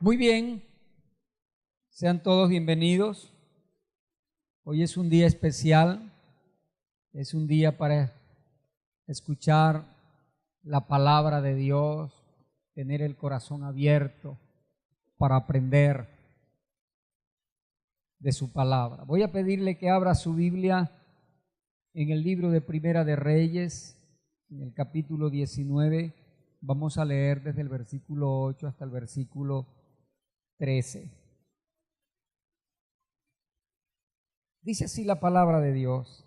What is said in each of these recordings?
Muy bien, sean todos bienvenidos. Hoy es un día especial, es un día para escuchar la palabra de Dios, tener el corazón abierto para aprender de su palabra. Voy a pedirle que abra su Biblia en el libro de Primera de Reyes, en el capítulo 19. Vamos a leer desde el versículo 8 hasta el versículo 13. Dice así la palabra de Dios.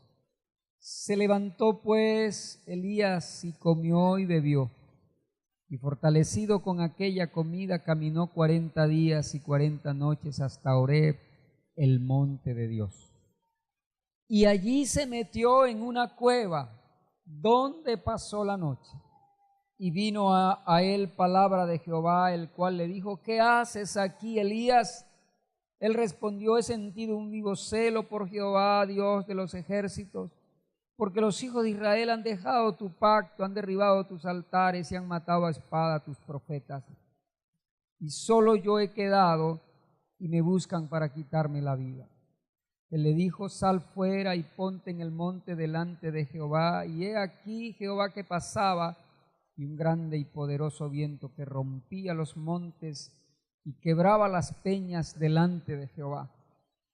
Se levantó pues Elías y comió y bebió, y fortalecido con aquella comida caminó 40 días y 40 noches hasta Horeb, el monte de Dios. Y allí se metió en una cueva donde pasó la noche. Y vino a él palabra de Jehová, el cual le dijo: ¿qué haces aquí, Elías? Él respondió: he sentido un vivo celo por Jehová, Dios de los ejércitos, porque los hijos de Israel han dejado tu pacto, han derribado tus altares y han matado a espada a tus profetas. Y solo yo he quedado y me buscan para quitarme la vida. Él le dijo: sal fuera y ponte en el monte delante de Jehová. Y he aquí Jehová que pasaba, y un grande y poderoso viento que rompía los montes y quebraba las peñas delante de Jehová.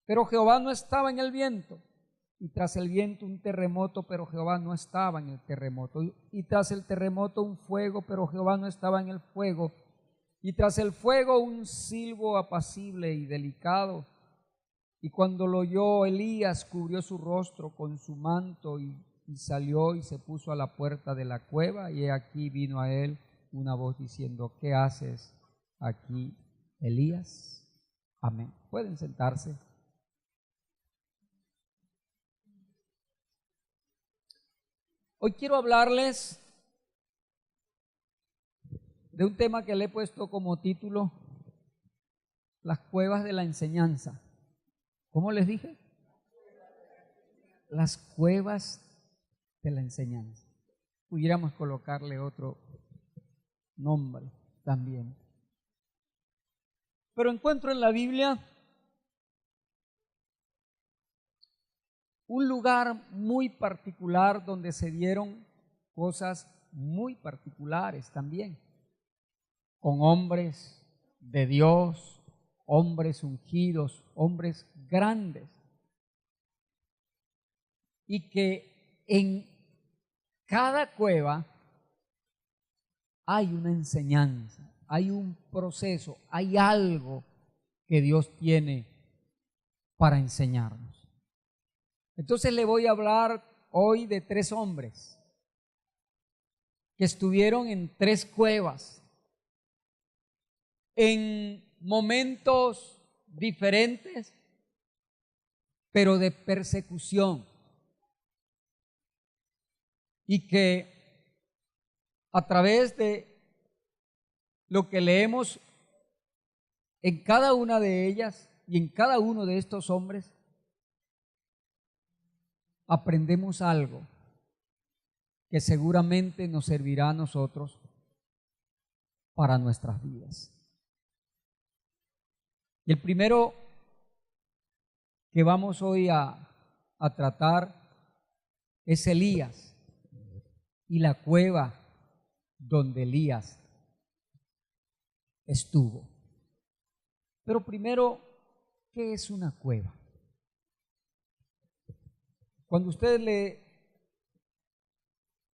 Pero Jehová no estaba en el viento, y tras el viento un terremoto, pero Jehová no estaba en el terremoto, y tras el terremoto un fuego, pero Jehová no estaba en el fuego, y tras el fuego un silbo apacible y delicado. Y cuando lo oyó Elías, cubrió su rostro con su manto y salió y se puso a la puerta de la cueva. Y aquí vino a él una voz diciendo: ¿qué haces aquí, Elías? Amén. Pueden sentarse. Hoy quiero hablarles de un tema que le he puesto como título: las cuevas de la enseñanza. ¿Cómo les dije? Las cuevas de la enseñanza. Pudiéramos colocarle otro nombre también. Pero encuentro en la Biblia un lugar muy particular donde se dieron cosas muy particulares también, con hombres de Dios, hombres ungidos, hombres grandes, y que en cada cueva hay una enseñanza, hay un proceso, hay algo que Dios tiene para enseñarnos. Entonces le voy a hablar hoy de 3 hombres que estuvieron en 3 cuevas en momentos diferentes, pero de persecución, y que a través de lo que leemos en cada una de ellas y en cada uno de estos hombres, aprendemos algo que seguramente nos servirá a nosotros para nuestras vidas. Y el primero que vamos hoy a tratar es Elías y la cueva donde Elías estuvo. Pero primero, ¿qué es una cueva? Cuando ustedes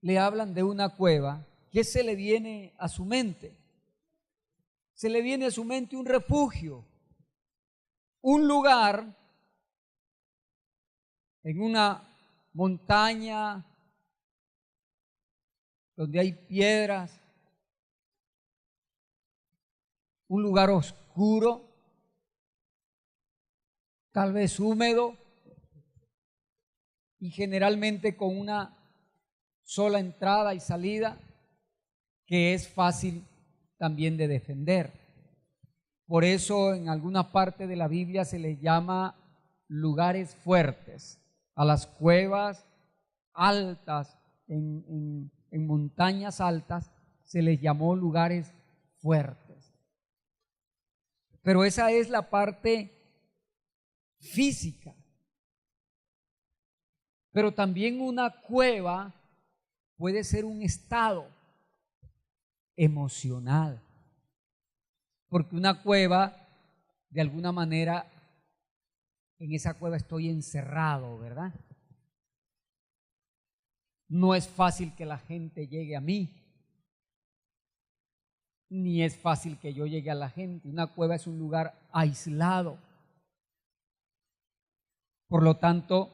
le hablan de una cueva, ¿qué se le viene a su mente? Se le viene a su mente un refugio, un lugar en una montaña donde hay piedras, un lugar oscuro, tal vez húmedo, y generalmente con una sola entrada y salida, que es fácil también de defender. Por eso en alguna parte de la Biblia se les llama lugares fuertes a las cuevas altas, en montañas altas, se les llamó lugares fuertes. Pero esa es la parte física. Pero también una cueva puede ser un estado emocional. Porque una cueva, de alguna manera, en esa cueva estoy encerrado, ¿verdad? No es fácil que la gente llegue a mí, ni es fácil que yo llegue a la gente. Una cueva es un lugar aislado. Por lo tanto,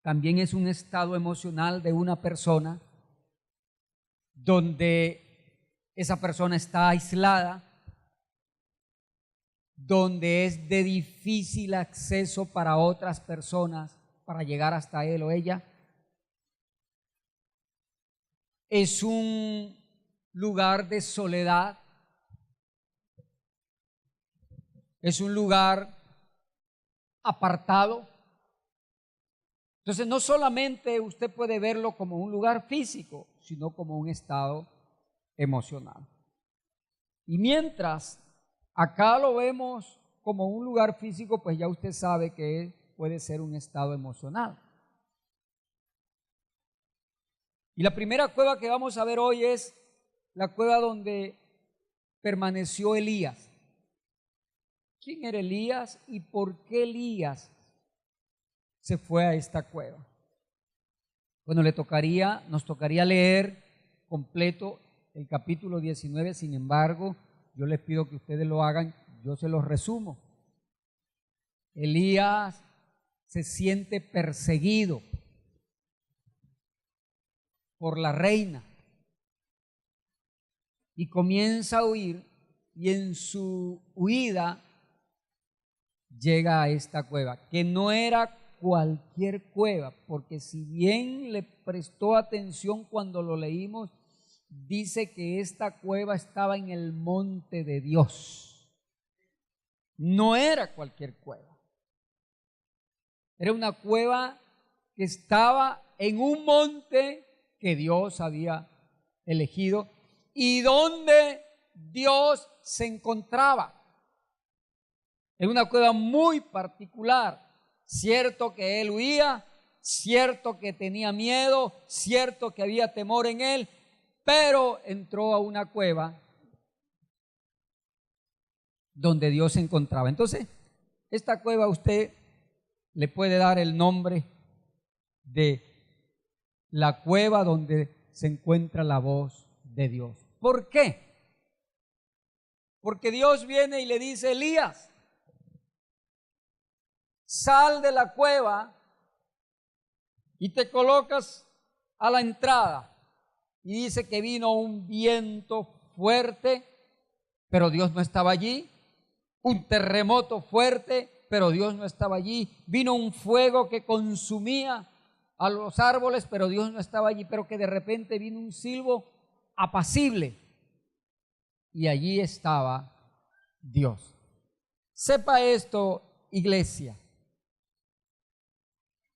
también es un estado emocional de una persona donde esa persona está aislada, donde es de difícil acceso para otras personas para llegar hasta él o ella. Es un lugar de soledad, es un lugar apartado. Entonces no solamente usted puede verlo como un lugar físico, sino como un estado emocional. Y mientras acá lo vemos como un lugar físico, pues ya usted sabe que puede ser un estado emocional. Y la primera cueva que vamos a ver hoy es la cueva donde permaneció Elías. ¿Quién era Elías y por qué Elías se fue a esta cueva? Bueno, nos tocaría leer completo el capítulo 19, sin embargo, yo les pido que ustedes lo hagan, yo se los resumo. Elías se siente perseguido por la reina y comienza a huir, y en su huida llega a esta cueva, que no era cualquier cueva, porque si bien le prestó atención cuando lo leímos, dice que esta cueva estaba en el monte de Dios. No era cualquier cueva. Era una cueva que estaba en un monte que Dios había elegido y donde Dios se encontraba. En una cueva muy particular. Cierto que él huía, cierto que tenía miedo, cierto que había temor en él, pero entró a una cueva donde Dios se encontraba. Entonces, esta cueva usted le puede dar el nombre de la cueva donde se encuentra la voz de Dios. ¿Por qué? Porque Dios viene y le dice: Elías, sal de la cueva y te colocas a la entrada. Y dice que vino un viento fuerte, pero Dios no estaba allí. Un terremoto fuerte, pero Dios no estaba allí. Vino un fuego que consumía a los árboles, pero Dios no estaba allí. Pero que de repente vino un silbo apacible y allí estaba Dios. Sepa esto, iglesia.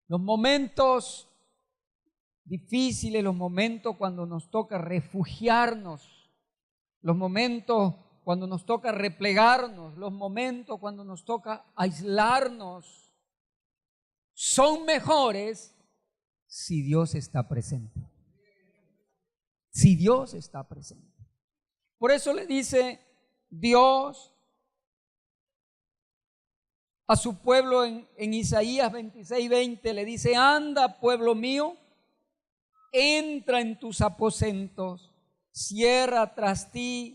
Los momentos difíciles, los momentos cuando nos toca refugiarnos, los momentos cuando nos toca replegarnos, los momentos cuando nos toca aislarnos, son mejores si Dios está presente. Si Dios está presente. Por eso le dice Dios a su pueblo en Isaías 26:20, le dice: anda, pueblo mío, entra en tus aposentos, cierra tras ti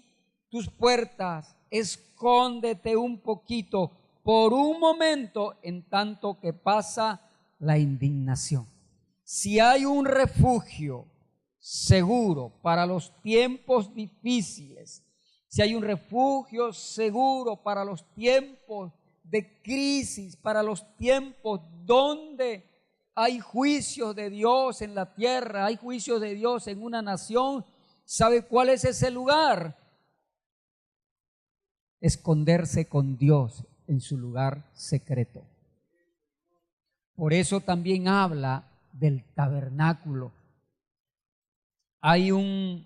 tus puertas, escóndete un poquito por un momento en tanto que pasa la indignación. Si hay un refugio seguro para los tiempos difíciles, si hay un refugio seguro para los tiempos de crisis, para los tiempos donde hay juicios de Dios en la tierra, hay juicios de Dios en una nación, ¿sabe cuál es ese lugar? Esconderse con Dios en su lugar secreto. Por eso también habla del tabernáculo. Hay un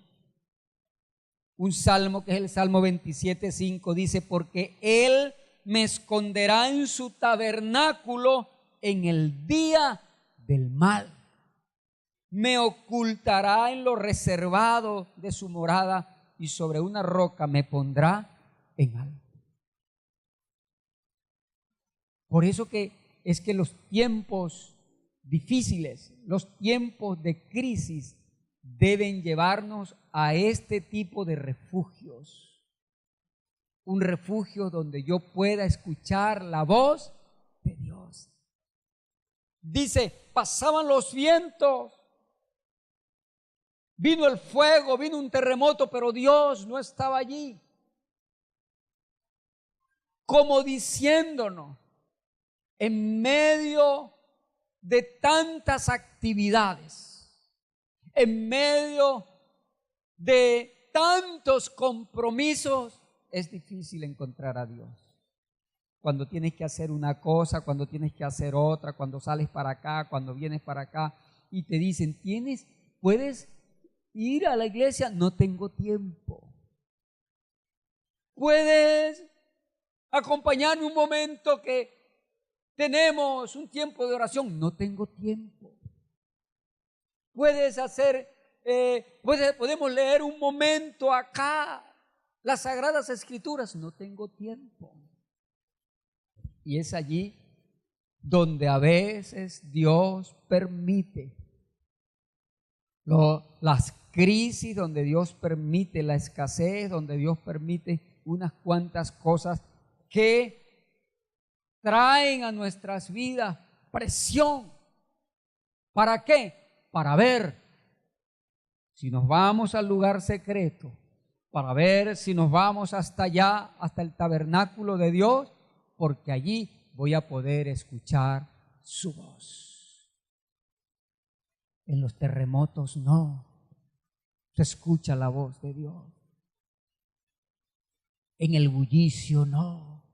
Un salmo que es el Salmo 27:5 dice: porque Él me esconderá en su tabernáculo en el día del mal. Me ocultará en lo reservado de su morada y sobre una roca me pondrá en alto. Por eso que es que los tiempos difíciles, los tiempos de crisis deben llevarnos a este tipo de refugios. Un refugio donde yo pueda escuchar la voz de Dios. Dice, pasaban los vientos, vino el fuego, vino un terremoto, pero Dios no estaba allí. Como diciéndonos, en medio de tantas actividades, en medio de tantos compromisos, es difícil encontrar a Dios. Cuando tienes que hacer una cosa, cuando tienes que hacer otra, cuando sales para acá, cuando vienes para acá y te dicen, ¿puedes ir a la iglesia? No tengo tiempo. ¿Puedes acompañarme un momento que tenemos un tiempo de oración? No tengo tiempo. Podemos leer un momento acá las Sagradas Escrituras. No tengo tiempo. Y es allí donde a veces Dios permite las crisis, donde Dios permite la escasez, donde Dios permite unas cuantas cosas que traen a nuestras vidas presión. ¿Para qué? Para ver si nos vamos al lugar secreto, para ver si nos vamos hasta allá, hasta el tabernáculo de Dios, porque allí voy a poder escuchar su voz. En los terremotos no se escucha la voz de Dios. En el bullicio no.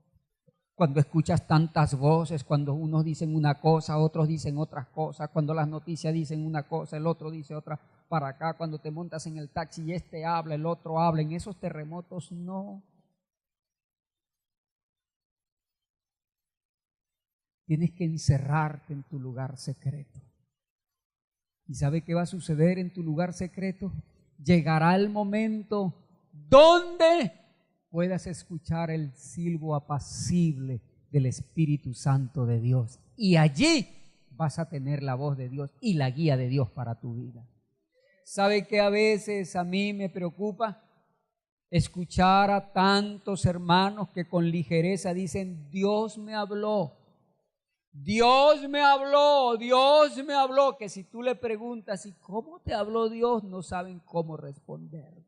Cuando escuchas tantas voces, cuando unos dicen una cosa, otros dicen otras cosas, cuando las noticias dicen una cosa, el otro dice otra para acá, cuando te montas en el taxi y este habla, el otro habla, en esos terremotos no. Tienes que encerrarte en tu lugar secreto. ¿Y sabe qué va a suceder en tu lugar secreto? Llegará el momento donde puedas escuchar el silbo apacible del Espíritu Santo de Dios. Y allí vas a tener la voz de Dios y la guía de Dios para tu vida. ¿Sabe qué a veces a mí me preocupa? Escuchar a tantos hermanos que con ligereza dicen, Dios me habló. Dios me habló, Dios me habló, que si tú le preguntas, ¿y cómo te habló Dios? No saben cómo responder.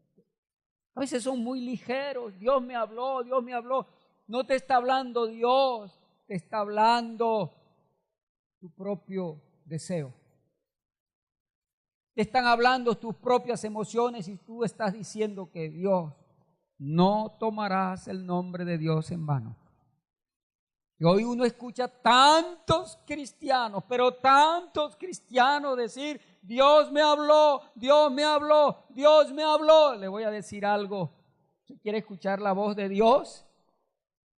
A veces son muy ligeros, Dios me habló, Dios me habló. No te está hablando Dios, te está hablando tu propio deseo. Te están hablando tus propias emociones y tú estás diciendo que Dios, no tomarás el nombre de Dios en vano. Y hoy uno escucha tantos cristianos, pero tantos cristianos decir, Dios me habló, Dios me habló, Dios me habló. Le voy a decir algo, si quiere escuchar la voz de Dios,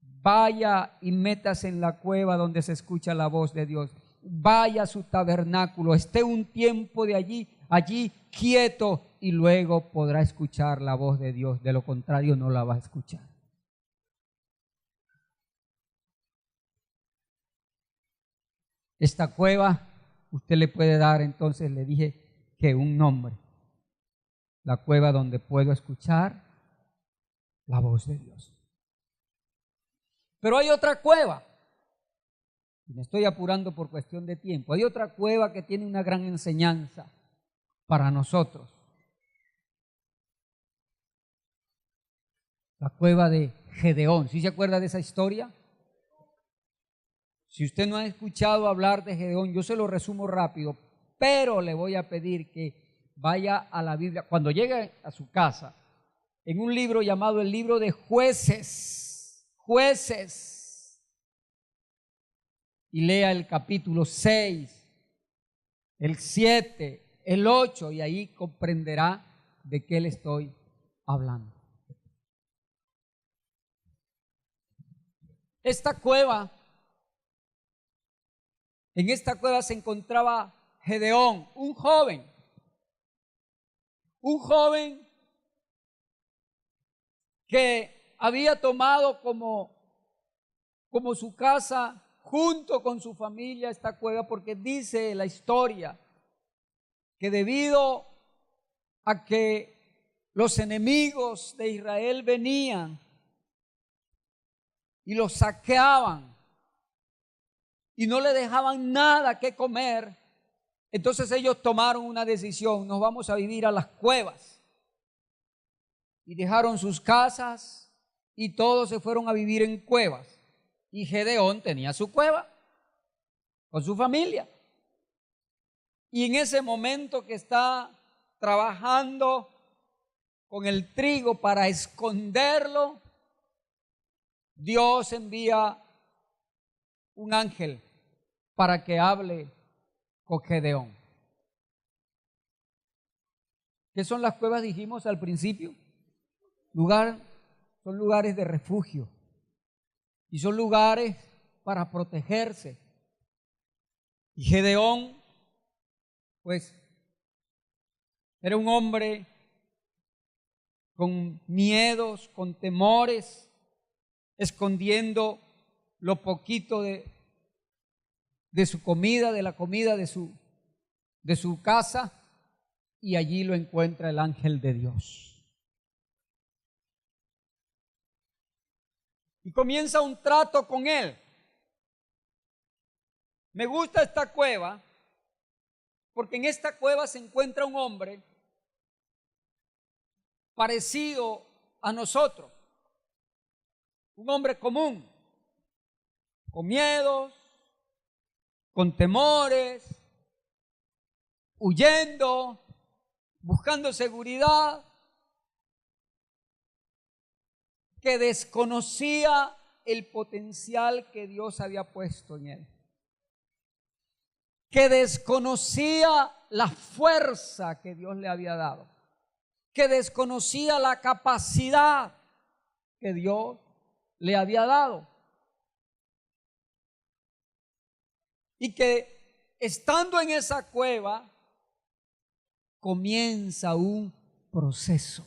vaya y métase en la cueva donde se escucha la voz de Dios. Vaya a su tabernáculo, esté un tiempo de allí quieto y luego podrá escuchar la voz de Dios. De lo contrario no la va a escuchar. Esta cueva, usted le puede dar, entonces le dije que un nombre. La cueva donde puedo escuchar la voz de Dios. Pero hay otra cueva. Me estoy apurando por cuestión de tiempo. Hay otra cueva que tiene una gran enseñanza para nosotros. La cueva de Gedeón. ¿Sí se acuerda de esa historia? Si usted no ha escuchado hablar de Gedeón, yo se lo resumo rápido, pero le voy a pedir que vaya a la Biblia, cuando llegue a su casa, en un libro llamado el libro de Jueces, y lea el capítulo 6, el 7, el 8, y ahí comprenderá de qué le estoy hablando. esta cueva, en esta cueva se encontraba Gedeón, un joven que había tomado como su casa junto con su familia esta cueva, porque dice la historia que debido a que los enemigos de Israel venían y los saqueaban y no le dejaban nada que comer, entonces ellos tomaron una decisión: nos vamos a vivir a las cuevas. Y dejaron sus casas y todos se fueron a vivir en cuevas. Y Gedeón tenía su cueva con su familia. Y en ese momento que está trabajando con el trigo para esconderlo, Dios envía un ángel para que hable con Gedeón. ¿Qué son las cuevas? Dijimos al principio. Son lugares de refugio y son lugares para protegerse. Y Gedeón, pues, era un hombre con miedos, con temores, escondiendo lo poquito de su comida, de la comida de su casa, y allí lo encuentra el ángel de Dios. Y comienza un trato con él. Me gusta esta cueva porque en esta cueva se encuentra un hombre parecido a nosotros, un hombre común, con miedos, con temores, huyendo, buscando seguridad, que desconocía el potencial que Dios había puesto en él, que desconocía la fuerza que Dios le había dado, que desconocía la capacidad que Dios le había dado, y que estando en esa cueva comienza un proceso.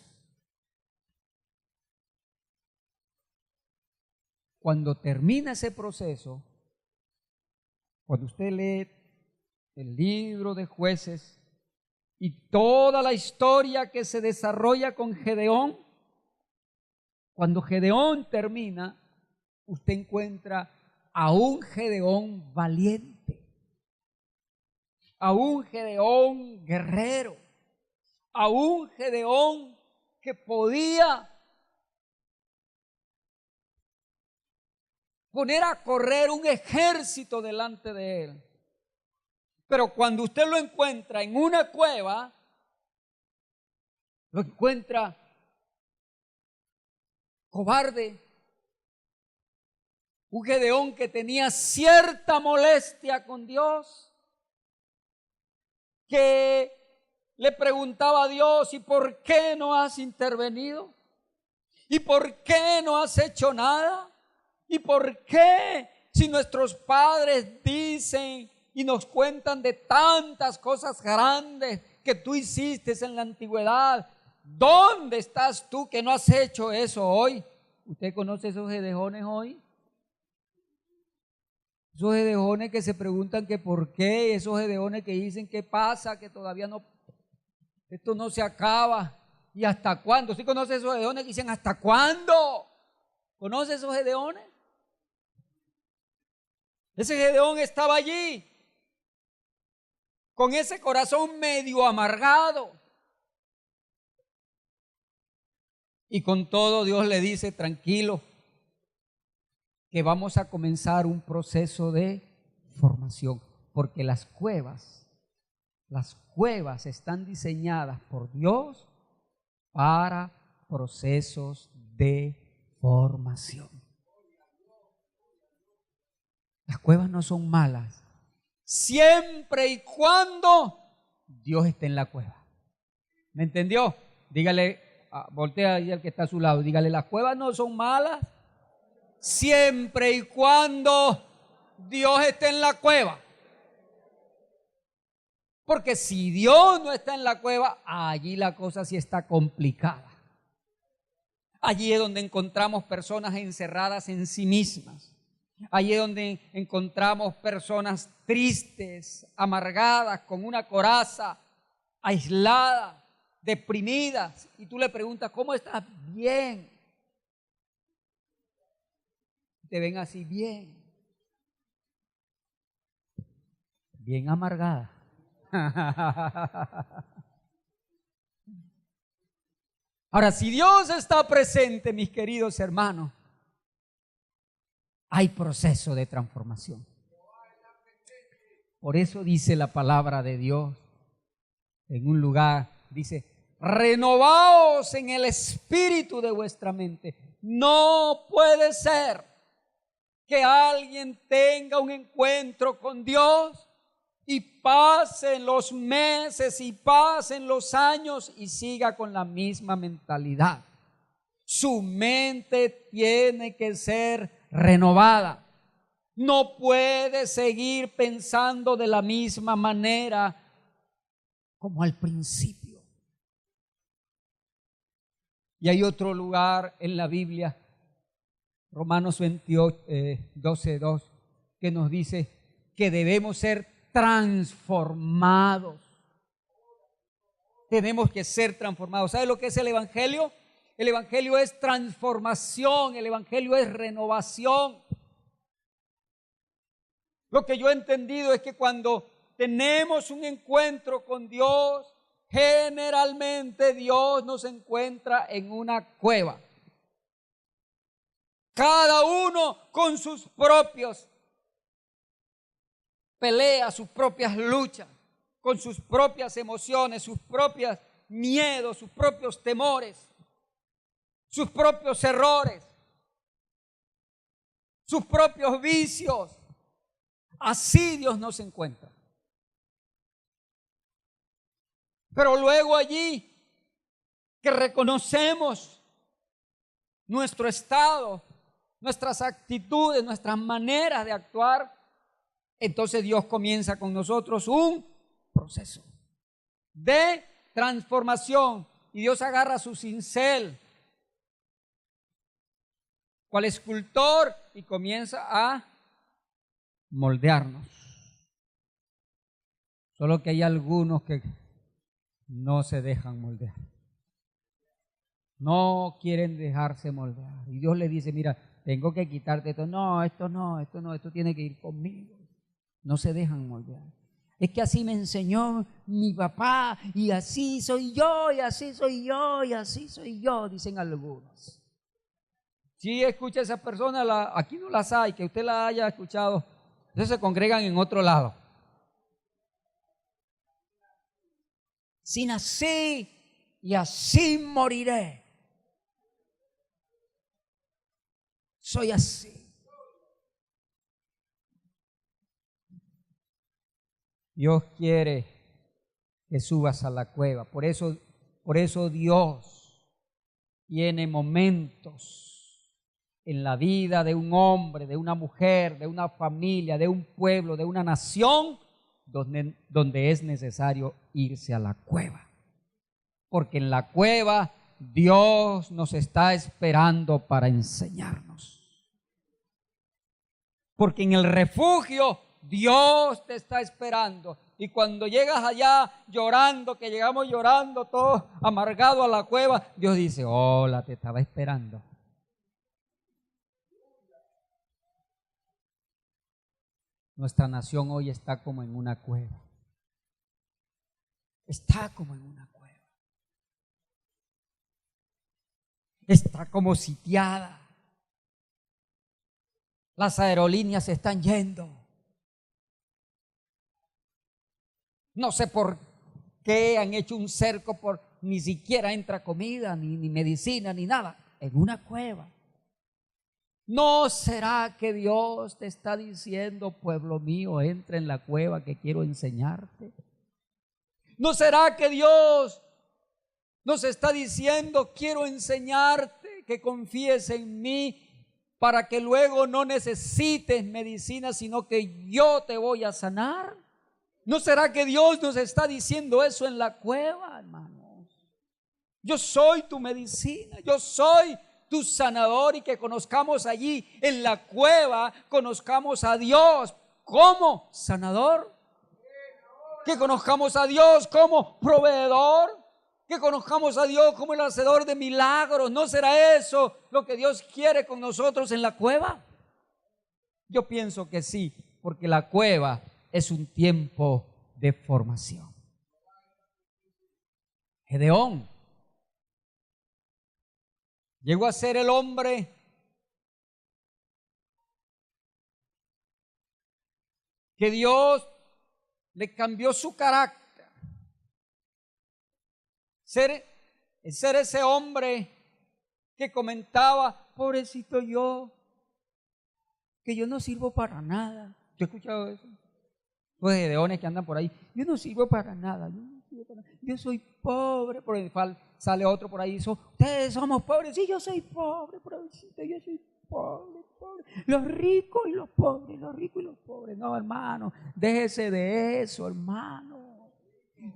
Cuando termina ese proceso, cuando usted lee el libro de Jueces y toda la historia que se desarrolla con Gedeón, cuando Gedeón termina, usted encuentra a un Gedeón valiente, a un Gedeón guerrero, a un Gedeón que podía poner a correr un ejército delante de él. Pero cuando usted lo encuentra en una cueva, lo encuentra cobarde, un Gedeón que tenía cierta molestia con Dios, que le preguntaba a Dios: ¿y por qué no has intervenido? ¿Y por qué no has hecho nada? ¿Y por qué, si nuestros padres dicen y nos cuentan de tantas cosas grandes que tú hiciste en la antigüedad, dónde estás tú que no has hecho eso hoy? ¿Usted conoce esos gedeones hoy? Esos gedeones que se preguntan que por qué, esos gedeones que dicen qué pasa, que todavía no, esto no se acaba, y hasta cuándo. ¿Sí conoce esos gedeones que dicen hasta cuándo? ¿Conoce esos gedeones? Ese Gedeón estaba allí con ese corazón medio amargado, y con todo Dios le dice: tranquilo, que vamos a comenzar un proceso de formación, porque las cuevas están diseñadas por Dios para procesos de formación. Las cuevas no son malas, siempre y cuando Dios esté en la cueva. ¿Me entendió? Dígale, voltea ahí al que está a su lado, dígale: las cuevas no son malas siempre y cuando Dios esté en la cueva. Porque si Dios no está en la cueva, allí la cosa sí está complicada. Allí es donde encontramos personas encerradas en sí mismas. Allí es donde encontramos personas tristes, amargadas, con una coraza, aisladas, deprimidas. Y tú le preguntas, ¿cómo estás? Bien. Te ven así, bien. Bien amargada. Ahora, si Dios está presente, mis queridos hermanos, hay proceso de transformación. Por eso dice la palabra de Dios en un lugar, dice, renovaos en el espíritu de vuestra mente. No puede ser que alguien tenga un encuentro con Dios y pasen los meses y pasen los años y siga con la misma mentalidad. Su mente tiene que ser renovada. No puede seguir pensando de la misma manera como al principio. Y hay otro lugar en la Biblia, Romanos 12:2, que nos dice que debemos ser transformados. Tenemos que ser transformados. ¿Sabe lo que es el Evangelio? El Evangelio es transformación, el Evangelio es renovación. Lo que yo he entendido es que cuando tenemos un encuentro con Dios, generalmente Dios nos encuentra en una cueva. Cada uno con sus propios peleas, sus propias luchas, con sus propias emociones, sus propios miedos, sus propios temores, sus propios errores, sus propios vicios. Así Dios nos encuentra. Pero luego allí que reconocemos nuestro estado, nuestras actitudes, nuestras maneras de actuar, entonces Dios comienza con nosotros un proceso de transformación. Y Dios agarra su cincel, cual escultor, y comienza a moldearnos. Solo que hay algunos que no se dejan moldear. No quieren dejarse moldear. Y Dios le dice, mira, tengo que quitarte esto. No, esto tiene que ir conmigo. No se dejan moldear. Es que así me enseñó mi papá, y así soy yo, y así soy yo, y así soy yo, dicen algunos. Si escucha a esa persona, aquí no las hay, que usted la haya escuchado, entonces se congregan en otro lado. Si nací y así moriré. Soy así. Dios quiere que subas a la cueva. Por eso Dios tiene momentos en la vida de un hombre, de una mujer, de una familia, de un pueblo, de una nación, donde es necesario irse a la cueva. Porque en la cueva Dios nos está esperando para enseñarnos. Porque en el refugio Dios te está esperando. Y cuando llegas allá llorando, que llegamos llorando todos amargados a la cueva, Dios dice, hola, te estaba esperando. Nuestra nación hoy está como en una cueva. Está como en una cueva. Está como sitiada. Las aerolíneas se están yendo. No sé por qué han hecho un cerco, ni siquiera entra comida, ni medicina, ni nada. En una cueva. ¿No será que Dios te está diciendo, pueblo mío, entra en la cueva que quiero enseñarte? ¿No será que Dios nos está diciendo, quiero enseñarte, que confíes en mí, para que luego no necesites medicina, sino que yo te voy a sanar. ¿No será que Dios nos está diciendo eso en la cueva, hermanos? Yo soy tu medicina, yo soy tu sanador, y que conozcamos allí en la cueva, conozcamos a Dios como sanador, que conozcamos a Dios como proveedor, que conozcamos a Dios como el hacedor de milagros. ¿No será eso lo que Dios quiere con nosotros en la cueva? Yo pienso que sí, porque la cueva es un tiempo de formación. Gedeón llegó a ser el hombre que Dios le cambió su carácter. Ser ese hombre que comentaba: pobrecito yo, que yo no sirvo para nada. ¿Yo he escuchado eso? Los gedeones que andan por ahí: yo no sirvo para nada, yo soy pobre. Por ahí sale otro por ahí: ustedes somos pobres. Sí, yo soy pobre, pobrecito, yo soy pobre. Los ricos y los pobres, los ricos y los pobres. No, hermano, déjese de eso, hermano.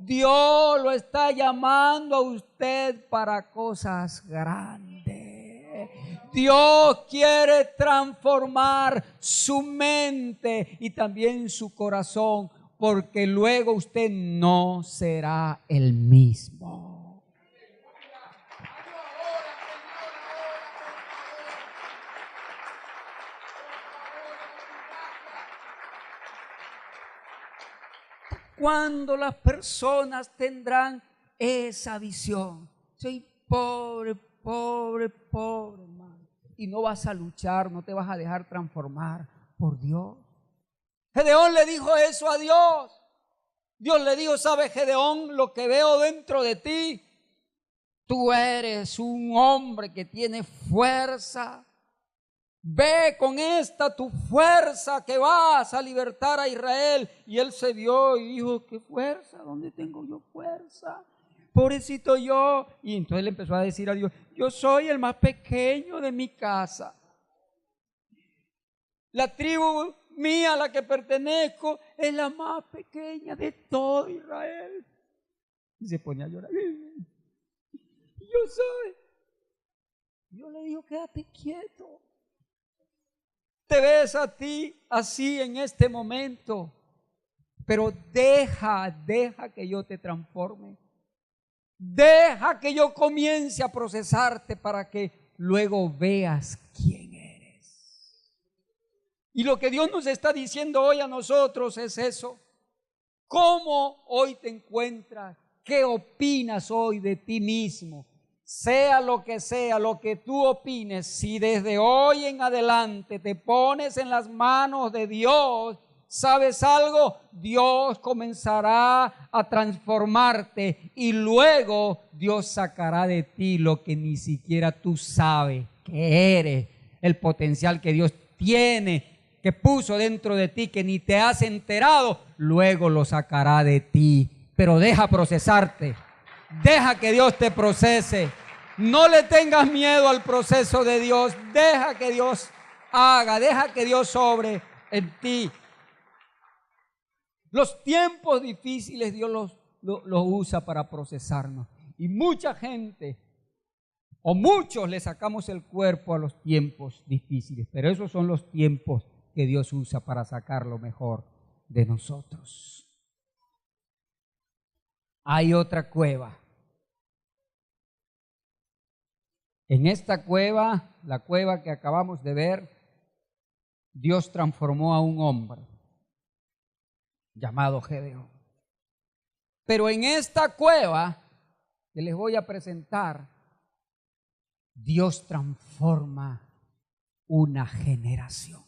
Dios lo está llamando a usted para cosas grandes. Dios quiere transformar su mente y también su corazón, porque luego usted no será el mismo. ¿Cuándo las personas tendrán esa visión? Soy pobre, pobre, pobre, hermano. Y no vas a luchar, no te vas a dejar transformar por Dios. Gedeón le dijo eso a Dios. Dios le dijo: ¿sabes, Gedeón, lo que veo dentro de ti? Tú eres un hombre que tiene fuerza. Ve con esta tu fuerza que vas a libertar a Israel. Y él se vio y dijo: ¿qué fuerza? ¿Dónde tengo yo fuerza? Pobrecito yo. Y entonces le empezó a decir a Dios: yo soy el más pequeño de mi casa. La tribu mía a la que pertenezco es la más pequeña de todo Israel. Y se ponía a llorar. Yo soy. Yo le digo: quédate quieto. Te ves a ti así en este momento, pero deja que yo te transforme. Deja que yo comience a procesarte para que luego veas quién eres. Y lo que Dios nos está diciendo hoy a nosotros es eso. ¿Cómo hoy te encuentras? ¿Qué opinas hoy de ti mismo? Sea lo que tú opines, si desde hoy en adelante te pones en las manos de Dios, ¿sabes algo? Dios comenzará a transformarte y luego Dios sacará de ti lo que ni siquiera tú sabes que eres, el potencial que Dios tiene, que puso dentro de ti, que ni te has enterado, luego lo sacará de ti. Pero deja procesarte. Deja que Dios te procese. No le tengas miedo al proceso de Dios. Deja que Dios haga, deja que Dios obre en ti. Los tiempos difíciles Dios los usa para procesarnos. Y mucha gente, o muchos, le sacamos el cuerpo a los tiempos difíciles. Pero esos son los tiempos que Dios usa para sacar lo mejor de nosotros. Hay otra cueva. En esta cueva, la cueva que acabamos de ver, Dios transformó a un hombre llamado Gedeón. Pero en esta cueva que les voy a presentar, Dios transforma una generación.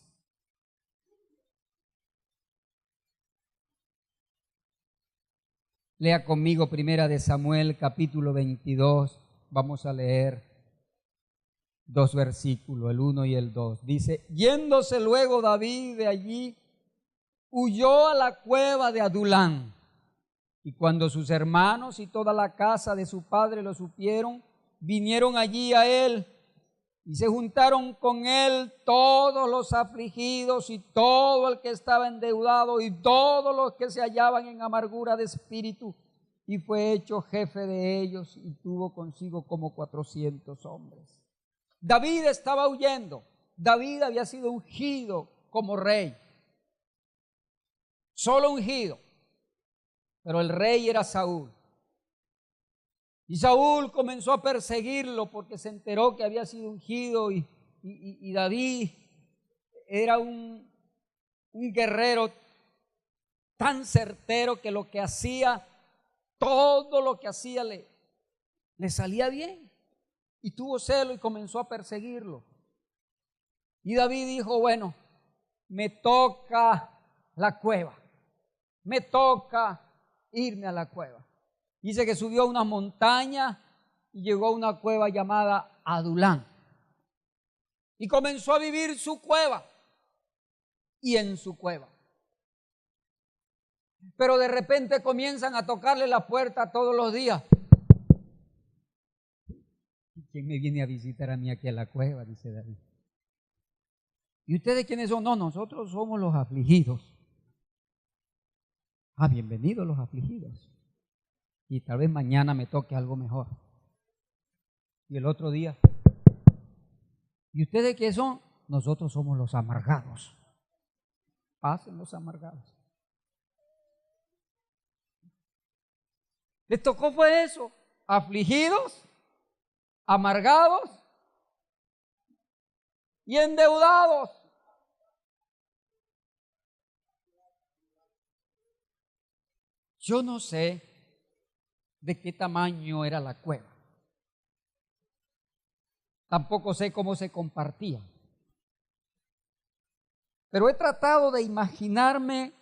Lea conmigo Primera de Samuel, capítulo 22. Vamos a leer 2 versículos, el 1 y el 2. Dice: yéndose luego David de allí, huyó a la cueva de Adulán. Y cuando sus hermanos y toda la casa de su padre lo supieron, vinieron allí a él Y se juntaron con él todos los afligidos y todo el que estaba endeudado y todos los que se hallaban en amargura de espíritu. Y fue hecho jefe de ellos y tuvo consigo como 400 hombres. David estaba huyendo. David había sido ungido como rey. Solo ungido. Pero el rey era Saúl. Y Saúl comenzó a perseguirlo porque se enteró que había sido ungido y David era un guerrero tan certero que lo que hacía, todo lo que hacía le salía bien. Y tuvo celo y comenzó a perseguirlo. Y David dijo, bueno, me toca la cueva, me toca irme a la cueva. Dice que subió a una montaña y llegó a una cueva llamada Adulán. Y comenzó a vivir su cueva y en su cueva. Pero de repente comienzan a tocarle la puerta todos los días. ¿Quién me viene a visitar a mí aquí a la cueva? Dice David. ¿Y ustedes quiénes son? No, nosotros somos los afligidos. Ah, bienvenidos los afligidos. Y tal vez mañana me toque algo mejor. Y el otro día. ¿Y ustedes qué son? Nosotros somos los amargados. Pasen los amargados. ¿Les tocó fue eso? Afligidos, amargados y endeudados. Yo no sé de qué tamaño era la cueva. Tampoco sé cómo se compartía. Pero he tratado de imaginarme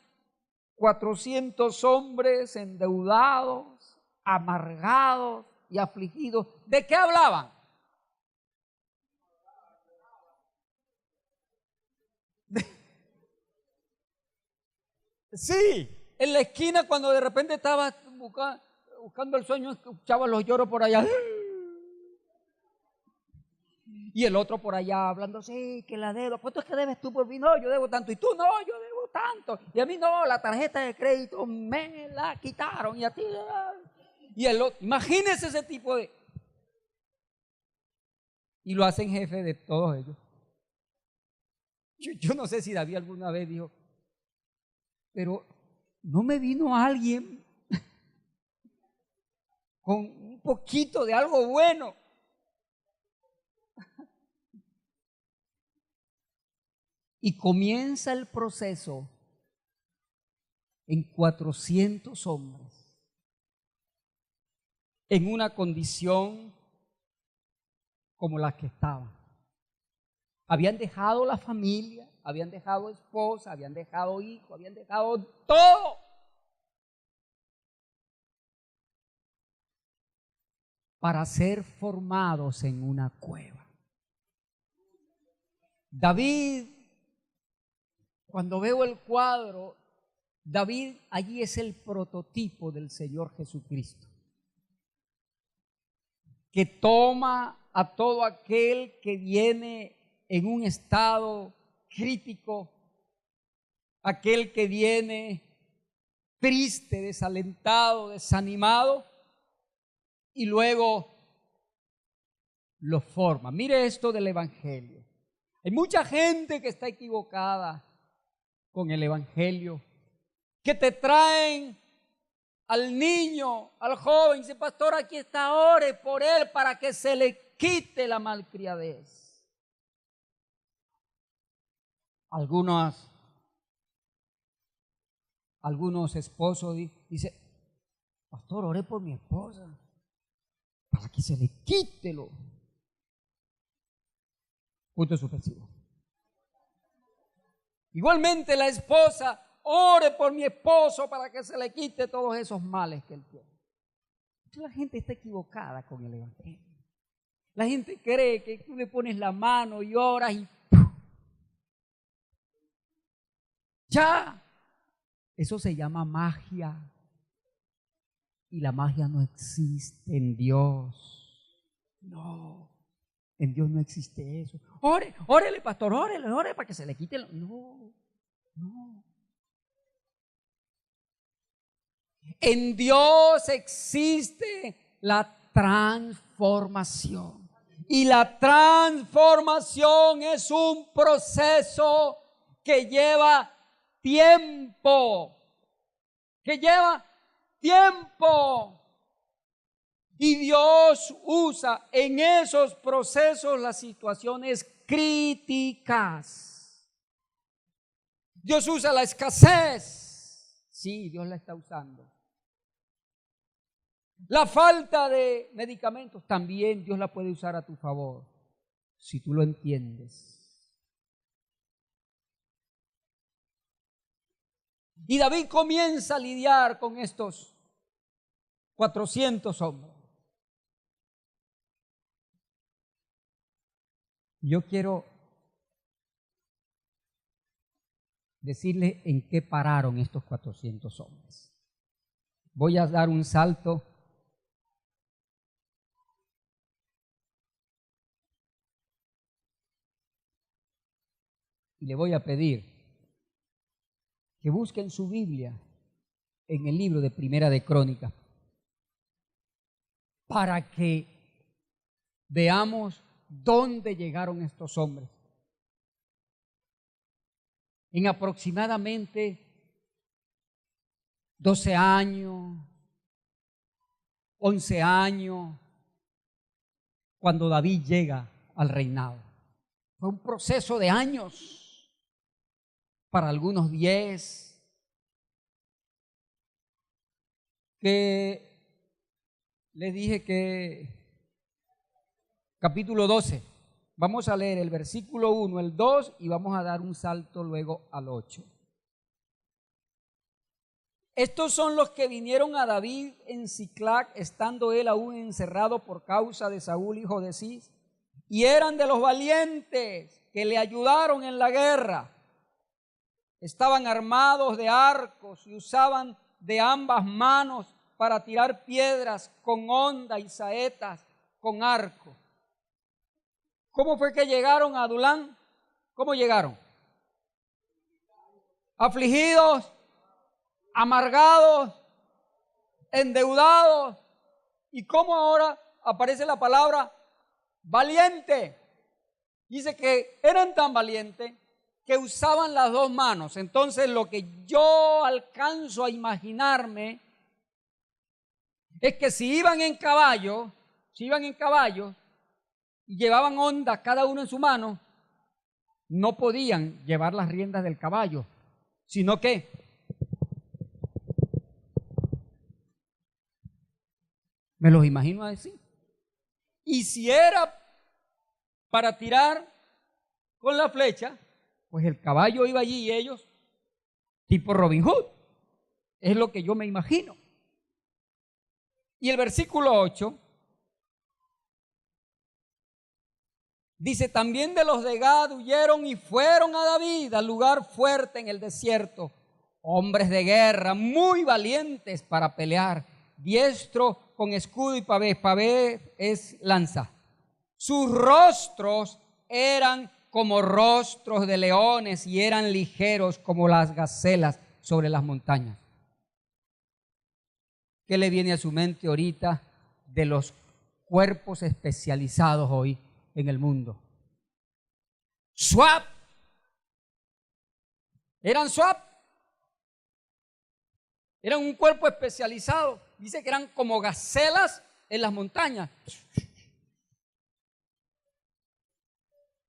400 hombres endeudados, amargados y afligidos. ¿De qué hablaban? Sí, en la esquina cuando de repente estaba buscando el sueño, escuchaba los lloros por allá. Y el otro por allá hablando, sí, que la deuda. ¿Cuánto es que debes tú por mí? No, yo debo tanto. Y tú, no, yo debo tanto. Y a mí no, la tarjeta de crédito me la quitaron. Y a ti. Y el otro, imagínense ese tipo de. Y lo hacen jefe de todos ellos. Yo no sé si David alguna vez dijo, pero no me vino alguien con un poquito de algo bueno. Y comienza el proceso en 400 hombres, en una condición como la que estaban. Habían dejado la familia, habían dejado esposa, habían dejado hijos, habían dejado todo. Para ser formados en una cueva. David, cuando veo el cuadro, David allí es el prototipo del Señor Jesucristo, que toma a todo aquel que viene en un estado crítico, aquel que viene triste, desalentado, desanimado, y luego lo forma. Mire esto del Evangelio. Hay mucha gente que está equivocada con el Evangelio, que te traen al niño, al joven, dice, pastor, aquí está, ore por él para que se le quite la malcriadez. Algunos esposos dicen, pastor, ore por mi esposa para que se le quite lo. Punto suspensivo. Igualmente la esposa, ore por mi esposo para que se le quite todos esos males que él tiene. La gente está equivocada con el Evangelio. La gente cree que tú le pones la mano y oras y ¡pum! Ya. Eso se llama magia. Y la magia no existe en Dios. No. En Dios no existe eso. Órele, pastor, órele para que se le quite. No. En Dios existe la transformación. Y la transformación es un proceso que lleva tiempo. Y Dios usa en esos procesos las situaciones críticas. Dios usa la escasez. Sí, Dios la está usando. La falta de medicamentos también Dios la puede usar a tu favor, si tú lo entiendes. Y David comienza a lidiar con estos 400 hombres. Yo quiero decirle en qué pararon estos 400 hombres. Voy a dar un salto y le voy a pedir que busquen su Biblia en el libro de Primera de Crónicas para que veamos dónde llegaron estos hombres. En aproximadamente 12 años, 11 años, cuando David llega al reinado. Fue un proceso de años. Para algunos 10, que les dije que capítulo 12, vamos a leer el versículo 1, el 2 y vamos a dar un salto luego al 8. Estos son los que vinieron a David en Siclag, estando él aún encerrado por causa de Saúl, hijo de Cis, y eran de los valientes que le ayudaron en la guerra. Estaban armados de arcos y usaban de ambas manos para tirar piedras con honda y saetas con arco. ¿Cómo fue que llegaron a Adulán? ¿Cómo llegaron? Afligidos, amargados, endeudados. ¿Y cómo ahora aparece la palabra valiente? Dice que eran tan valientes que usaban las dos manos. Entonces lo que yo alcanzo a imaginarme es que si iban en caballo y llevaban hondas cada uno en su mano, no podían llevar las riendas del caballo, sino que me los imagino así. Y si era para tirar con la flecha, pues el caballo iba allí y ellos, tipo Robin Hood, es lo que yo me imagino. Y el versículo 8 dice, también de los de Gad huyeron y fueron a David, al lugar fuerte en el desierto, hombres de guerra, muy valientes para pelear, diestro con escudo y pavés. Pavés es lanza. Sus rostros eran como rostros de leones y eran ligeros como las gacelas sobre las montañas. ¿Qué le viene a su mente ahorita de los cuerpos especializados hoy en el mundo? SWAT. Eran SWAT. Eran un cuerpo especializado. Dice que eran como gacelas en las montañas.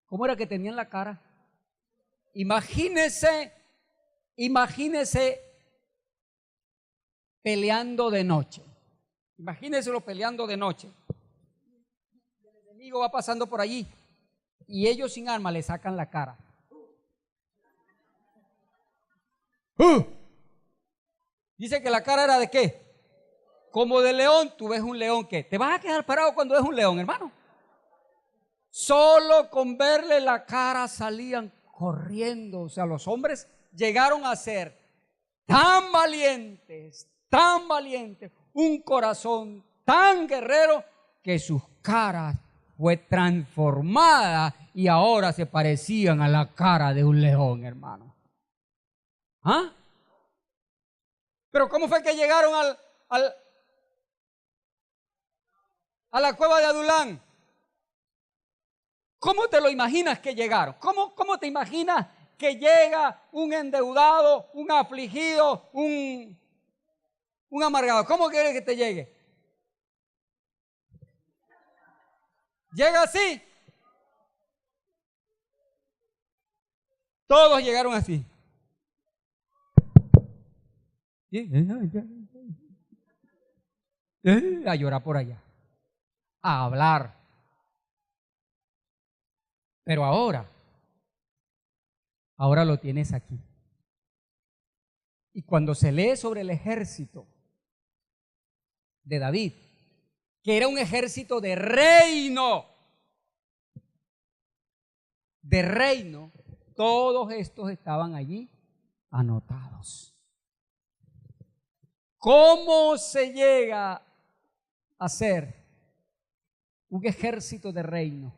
¿Cómo era que tenían la cara? Imagínese peleando de noche. Imagínenselo peleando de noche. El enemigo va pasando por allí y ellos sin arma le sacan la cara. Dice que la cara era ¿de qué? Como de león. Tú ves un león que te vas a quedar parado cuando ves un león, hermano. Solo con verle la cara salían corriendo. O sea, los hombres llegaron a ser tan valientes, un corazón tan guerrero, que sus caras fue transformada y ahora se parecían a la cara de un león, hermano. ¿Ah? Pero ¿cómo fue que llegaron a la cueva de Adulán? ¿Cómo te lo imaginas que llegaron? ¿Cómo te imaginas que llega un endeudado, un afligido, un amargado? ¿Cómo quieres que te llegue? Llega así. Todos llegaron así. A llorar por allá. A hablar. Pero ahora lo tienes aquí. Y cuando se lee sobre el ejército de David, que era un ejército de reino, todos estos estaban allí anotados. ¿Cómo se llega a ser un ejército de reino?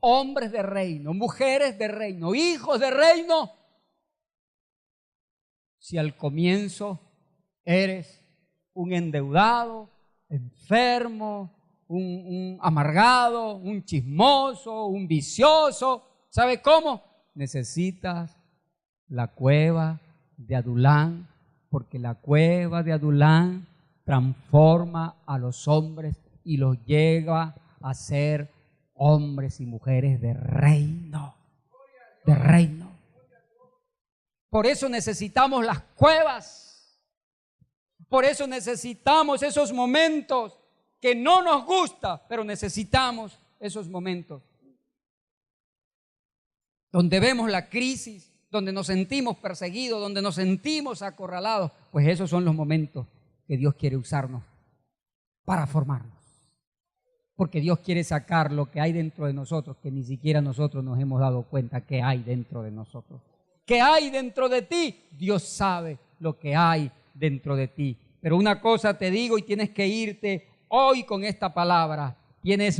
Hombres de reino, mujeres de reino, hijos de reino. Si al comienzo eres un endeudado, enfermo, un amargado, un chismoso, un vicioso, ¿sabe cómo? Necesitas la cueva de Adulán, porque la cueva de Adulán transforma a los hombres y los lleva a ser hombres y mujeres de reino, de reino. Por eso necesitamos las cuevas, por eso necesitamos esos momentos que no nos gusta, pero necesitamos esos momentos donde vemos la crisis, donde nos sentimos perseguidos, donde nos sentimos acorralados. Pues esos son los momentos que Dios quiere usarnos para formarnos. Porque Dios quiere sacar lo que hay dentro de nosotros, que ni siquiera nosotros nos hemos dado cuenta que hay dentro de nosotros. ¿Qué hay dentro de ti? Dios sabe lo que hay dentro de ti. Pero una cosa te digo y tienes que irte hoy con esta palabra. Tienes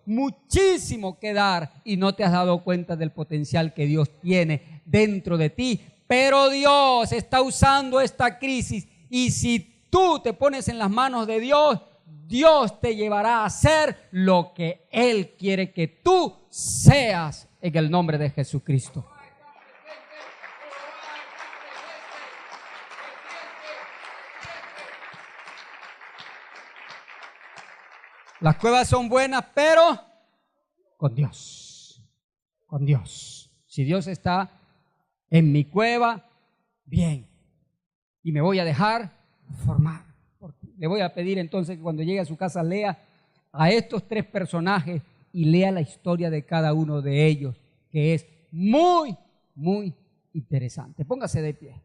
muchísimo que dar y no te has dado cuenta del potencial que Dios tiene dentro de ti. Pero Dios está usando esta crisis y si tú te pones en las manos de Dios, Dios te llevará a hacer lo que Él quiere que tú seas en el nombre de Jesucristo. Las cuevas son buenas, pero con Dios. Con Dios. Si Dios está en mi cueva, bien. Y me voy a dejar formar. Le voy a pedir entonces que cuando llegue a su casa lea a estos 3 personajes y lea la historia de cada uno de ellos, que es muy interesante. Póngase de pie.